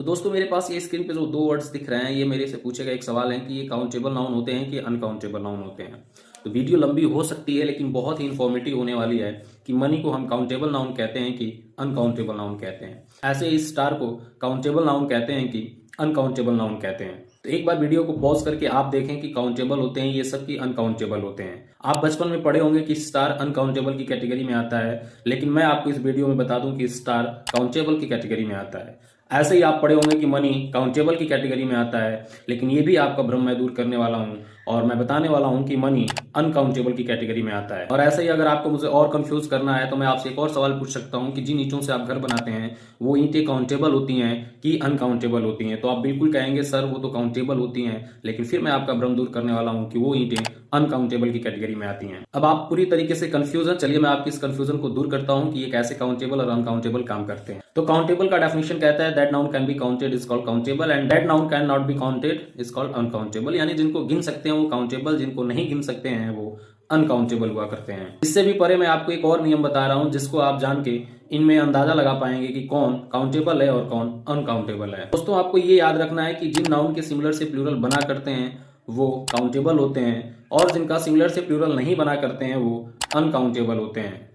तो दोस्तों मेरे पास ये स्क्रीन पे जो दो वर्ड्स दिख रहे हैं, ये मेरे से पूछे गए एक सवाल है कि ये काउंटेबल नाउन होते हैं कि अनकाउंटेबल नाउन होते हैं। तो वीडियो लंबी हो सकती है लेकिन बहुत ही इन्फॉर्मेटिव होने वाली है कि मनी को हम काउंटेबल नाउन कहते हैं कि अनकाउंटेबल नाउन कहते हैं। ऐसे इस स्टार को काउंटेबल नाउन कहते हैं कि अनकाउंटेबल नाउन कहते हैं। तो एक बार वीडियो को पॉज करके आप देखें कि काउंटेबल होते हैं ये सब की अनकाउंटेबल होते हैं। आप बचपन में पढ़े होंगे कि स्टार अनकाउंटेबल की कैटेगरी में आता है, लेकिन मैं आपको इस वीडियो में बता दूं कि स्टार काउंटेबल की कैटेगरी में आता है। ऐसे ही आप पढ़े होंगे कि मनी काउंटेबल की कैटेगरी में आता है, लेकिन ये भी आपका भ्रम मैं दूर करने वाला हूं और मैं बताने वाला हूं कि मनी अनकाउंटेबल की कैटेगरी में आता है। और ऐसे ही अगर आपको मुझे और कंफ्यूज करना है तो मैं आपसे एक और सवाल पूछ सकता हूं कि जिन ईंटों से आप घर बनाते हैं वो ईंटें काउंटेबल होती हैं कि अनकाउंटेबल होती हैं। तो आप बिल्कुल कहेंगे सर वो तो काउंटेबल होती हैं, लेकिन फिर मैं आपका भ्रम दूर करने वाला हूं कि वो ईंटें अनकाउंटेबल की कैटेगरी में आती हैं। अब आप पूरी तरीके से कंफ्यूज हैं, चलिए मैं आपकी इस कंफ्यूजन को दूर करता हूं कि ये कैसे काउंटेबल और अनकाउंटेबल काम करते हैं। तो काउंटेबल का डेफिनेशन कहता है that noun can be counted is called countable and that noun can not be counted is called uncountable. यानी जिनको गिन सकते हैं वो काउंटेबल, जिनको नहीं गिन सकते हैं वो अनकाउंटेबल हुआ करते हैं। इससे भी परे मैं आपको एक और नियम बता रहा हूं जिसको आप जान के इनमें अंदाजा लगा पाएंगे कि कौन काउंटेबल है और कौन अनकाउंटेबल है। दोस्तों आपको ये याद रखना है कि जिन नाउन के सिमिलर से प्लूरल बना करते हैं वो काउंटेबल होते हैं और जिनका सिमिलर से प्लूरल नहीं बना करते हैं वो अनकाउंटेबल होते हैं।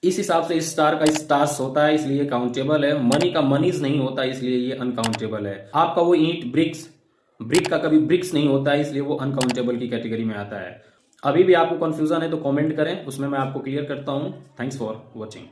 इस हिसाब से इस स्टार का स्टार्स होता है इसलिए काउंटेबल है, मनी का मनीज नहीं होता इसलिए ये अनकाउंटेबल है। आपका वो ईंट ब्रिक का कभी ब्रिक्स नहीं होता है इसलिए वो अनकाउंटेबल की कैटेगरी में आता है। अभी भी आपको कंफ्यूजन है तो कमेंट करें, उसमें मैं आपको क्लियर करता हूं। Thanks for watching.